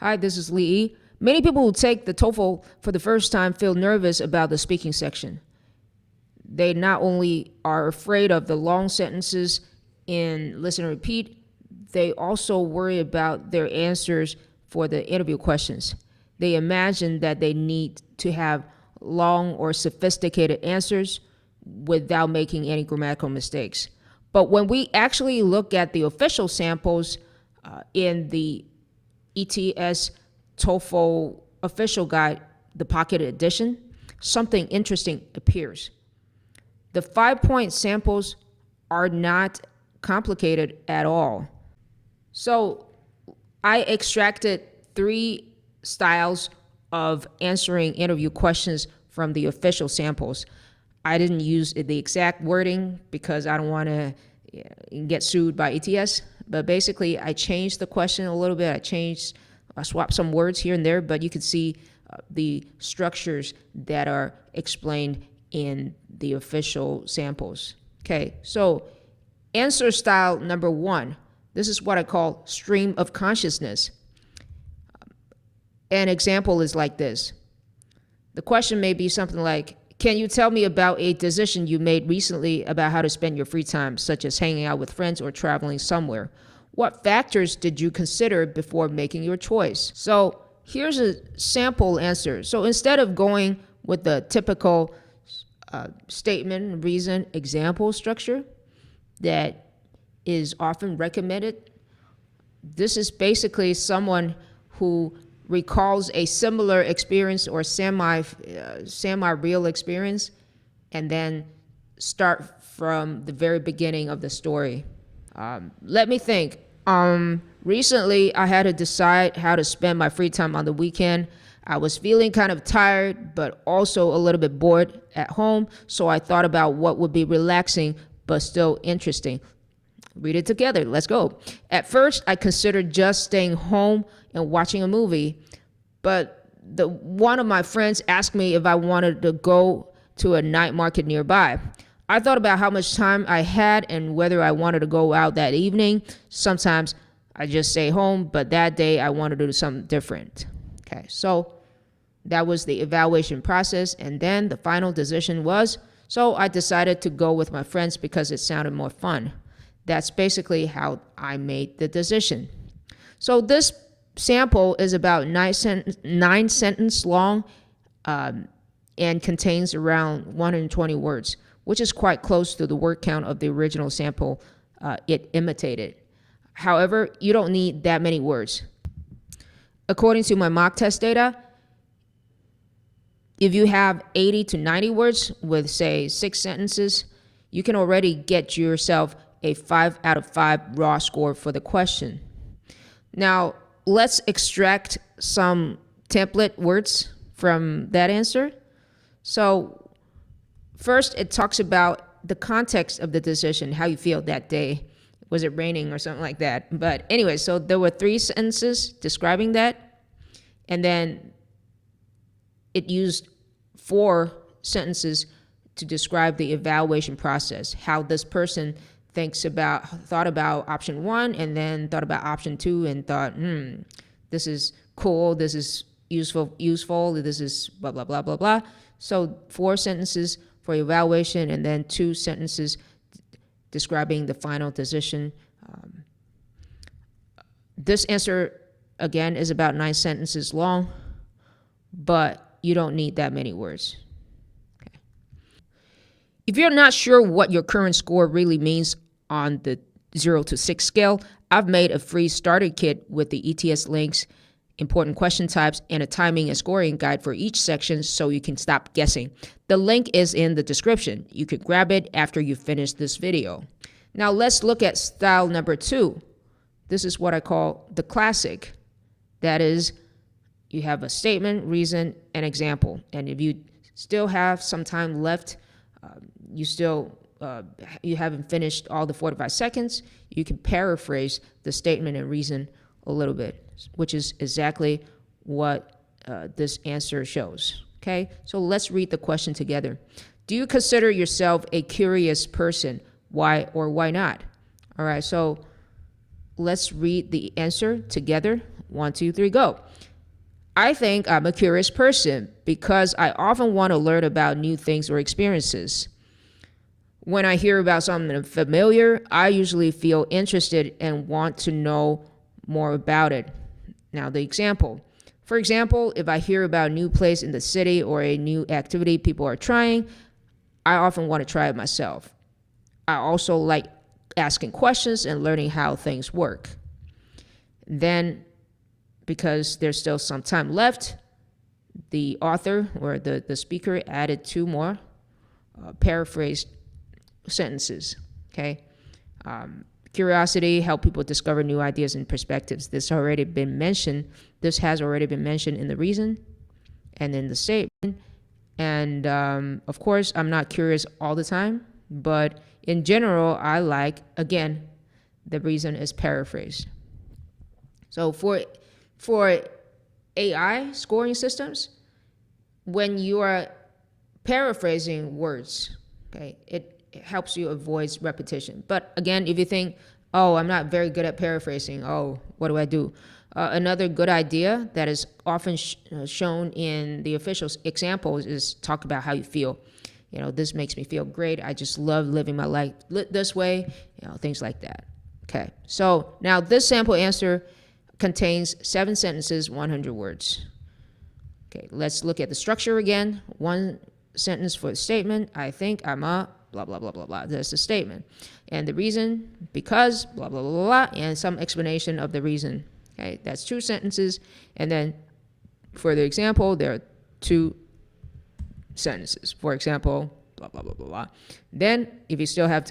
Hi, this is Lee. Many people who take the TOEFL for the first time feel nervous about the speaking section. They not only are afraid of the long sentences in listen and repeat, they also worry about their answers for the interview questions. They imagine that they need to have long or sophisticated answers without making any grammatical mistakes. But when we actually look at the official samples in the ETS TOEFL official guide, the Pocket Edition, something interesting appears. The 5-point samples are not complicated at all. So I extracted 3 styles of answering interview questions from the official samples. I didn't use the exact wording because I don't want to get sued by ETS, but basically I changed the question a little bit. I swapped some words here and there, but you can see the structures that are explained in the official samples. Okay, so answer style number 1. This is what I call stream of consciousness. An example is like this. The question may be something like, can you tell me about a decision you made recently about how to spend your free time, such as hanging out with friends or traveling somewhere? What factors did you consider before making your choice? So here's a sample answer. So instead of going with the typical statement, reason, example structure that is often recommended, this is basically someone who recalls a similar experience or semi-real experience and then start from the very beginning of the story. Let me think. Recently, I had to decide how to spend my free time on the weekend. I was feeling kind of tired, but also a little bit bored at home, so I thought about what would be relaxing but still interesting. Read it together. Let's go. At first, I considered just staying home and watching a movie, but one of my friends asked me if I wanted to go to a night market nearby. I thought about how much time I had and whether I wanted to go out that evening. Sometimes I just stay home, but that day I wanted to do something different. Okay, so that was the evaluation process, and then the final decision was, so I decided to go with my friends because it sounded more fun. That's basically how I made the decision. So this sample is about 9 sentences long and contains around 120 words, which is quite close to the word count of the original sample it imitated. However, you don't need that many words. According to my mock test data, if you have 80 to 90 words with, say, 6 sentences, you can already get yourself a 5 out of 5 raw score for the question. Now, let's extract some template words from that answer. So first, it talks about the context of the decision, how you feel that day. Was it raining or something like that? But anyway, so there were 3 sentences describing that. And then it used 4 sentences to describe the evaluation process, how this person thought about option 1 and then thought about option 2 and thought, this is cool, this is useful, this is blah, blah, blah, blah, blah. So 4 sentences for evaluation and then 2 sentences describing the final decision. This answer, again, is about 9 sentences long, but you don't need that many words. Okay. If you're not sure what your current score really means on the 0 to 6 scale, I've made a free starter kit with the ETS links, important question types, and a timing and scoring guide for each section so you can stop guessing. The link is in the description. You can grab it after you finish this video. Now let's look at style number 2. This is what I call the classic. That is, you have a statement, reason, and example. And if you still have some time left, you haven't finished all the 45 seconds, you can paraphrase the statement and reason a little bit, which is exactly what this answer shows. Okay, so let's read the question together. Do you consider yourself a curious person? Why or why not? All right, so let's read the answer together. 1, 2, 3, go. I think I'm a curious person because I often want to learn about new things or experiences. When I hear about something familiar, I usually feel interested and want to know more about it. Now, the example. For example, if I hear about a new place in the city or a new activity people are trying, I often want to try it myself. I also like asking questions and learning how things work. Then, because there's still some time left, the author or the speaker added 2 more paraphrased sentences. Okay. Curiosity help people discover new ideas and perspectives. This has already been mentioned in the reason and in the statement. And of course, I'm not curious all the time, but in general, I like, again, the reason is paraphrased. So for AI scoring systems, when you are paraphrasing words, okay, it helps you avoid repetition. But again, if you think, oh, I'm not very good at paraphrasing, oh, what do I do? Another good idea that is often shown in the official examples is talk about how you feel. This makes me feel great. I just love living my life this way, things like that. Okay, so now this sample answer contains 7 sentences, 100 words. Okay, let's look at the structure again. 1 sentence for the statement. I think I'm a blah, blah, blah, blah, blah. That's the statement. And the reason, because, blah, blah, blah, blah, blah, and some explanation of the reason. Okay, that's 2 sentences. And then for the example, there are 2 sentences. For example, blah, blah, blah, blah, blah. Then, if you still have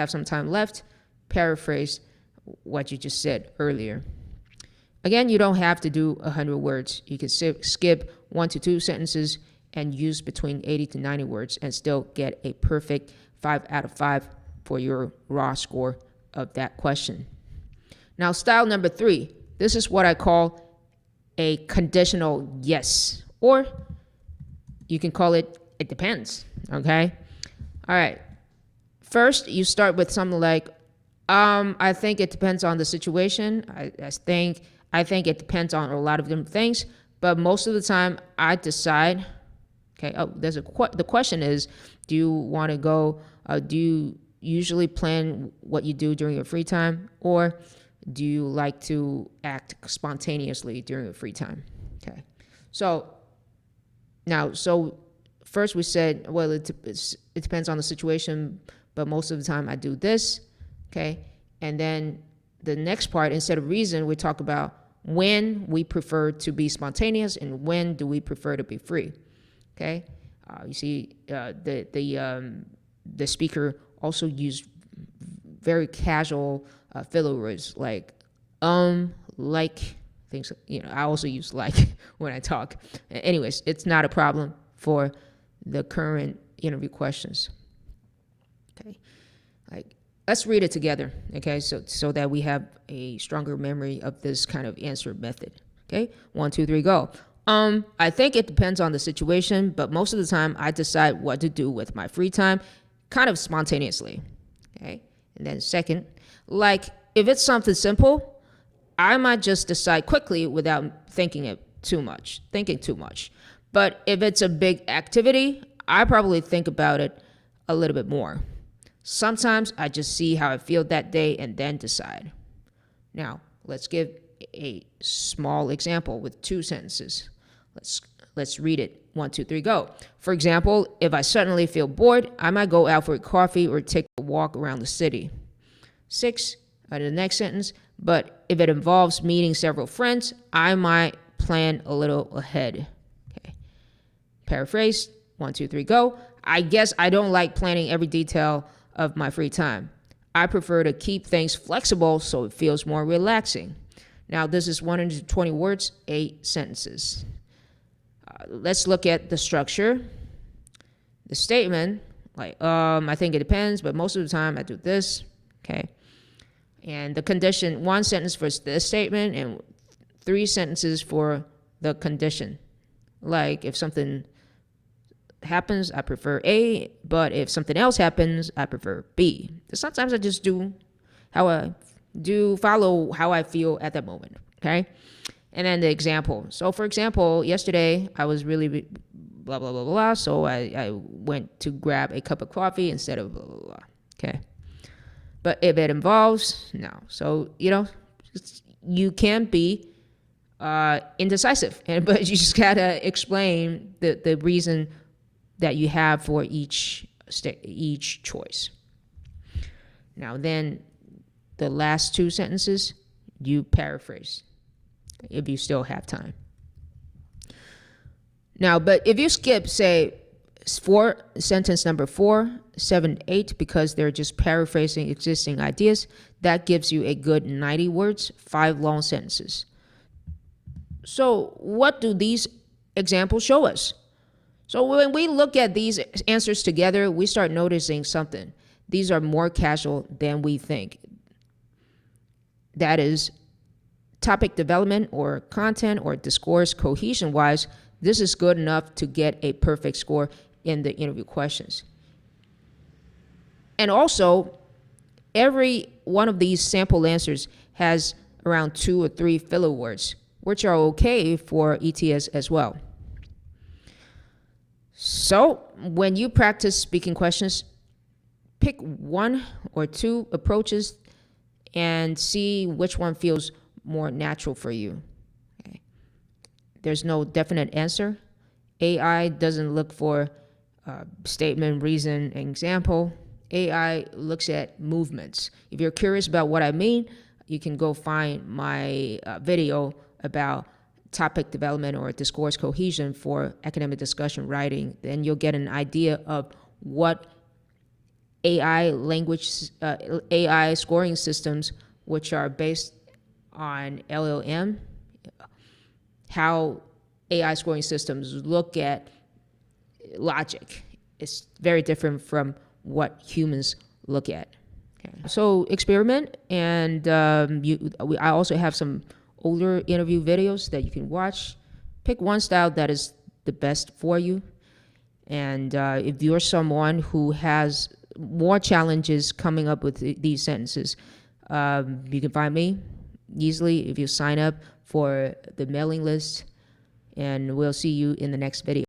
some time left, paraphrase what you just said earlier. Again, you don't have to do 100 words. You can skip 1 to 2 sentences and use between 80 to 90 words and still get a perfect 5 out of 5 for your raw score of that question. Now, style number 3. This is what I call a conditional yes, or you can call it depends, okay? All right. First, you start with something like, I think it depends on the situation. I think it depends on a lot of different things, but most of the time I decide. Okay. Oh, the question is, do you want to go? Do you usually plan what you do during your free time, or do you like to act spontaneously during your free time? Okay. So first we said, well, it depends on the situation, but most of the time I do this. Okay. And then the next part, instead of reason, we talk about when we prefer to be spontaneous and when do we prefer to be free. Okay. You see, the speaker also used very casual filler words like things. I also use like when I talk. Anyways, it's not a problem for the current interview questions. Okay. Let's read it together, okay, so that we have a stronger memory of this kind of answer method. Okay, 1, 2, 3, go. I think it depends on the situation, but most of the time I decide what to do with my free time kind of spontaneously. Okay, and then second, like if it's something simple, I might just decide quickly without thinking too much. But if it's a big activity, I probably think about it a little bit more. Sometimes I just see how I feel that day and then decide. Now, let's give a small example with 2 sentences. Let's read it. 1, 2, 3, go. For example, if I suddenly feel bored, I might go out for a coffee or take a walk around the city. 6, the next sentence, but if it involves meeting several friends, I might plan a little ahead. Okay. Paraphrase. 1, 2, 3, go. I guess I don't like planning every detail of my free time. I prefer to keep things flexible so it feels more relaxing. Now, this is 120 words, 8 sentences. Let's look at the structure. The statement, I think it depends, but most of the time I do this, okay? And the condition, 1 sentence for the statement and 3 sentences for the condition. Like if something happens, I prefer A, but if something else happens, I prefer B. Sometimes I just follow how I feel at that moment. Okay. And then the example. So for example, yesterday I was really blah, blah, blah, blah. So I went to grab a cup of coffee instead of blah, blah, blah. Okay. But if it involves, no. So, you can be indecisive, but you just gotta explain the reason that you have for each choice. Now then, the last two sentences, you paraphrase if you still have time. Now, but if you skip, say, sentence number 4, 7, 8, because they're just paraphrasing existing ideas, that gives you a good 90 words, 5 long sentences. So what do these examples show us? So when we look at these answers together, we start noticing something. These are more casual than we think. That is, topic development or content or discourse cohesion-wise, this is good enough to get a perfect score in the interview questions. And also, every one of these sample answers has around 2 or 3 filler words, which are okay for ETS as well. So when you practice speaking questions, pick 1 or 2 approaches and see which one feels more natural for you. Okay. There's no definite answer. AI doesn't look for statement, reason, and example. AI looks at movements. If you're curious about what I mean, you can go find my video about topic development or discourse cohesion for academic discussion writing. Then you'll get an idea of what AI scoring systems, which are based on LLM, how AI scoring systems look at logic. It's very different from what humans look at. Okay. So experiment, and I also have some older interview videos that you can watch. Pick one style that is the best for you. And if you're someone who has more challenges coming up with these sentences, you can find me easily if you sign up for the mailing list, and we'll see you in the next video.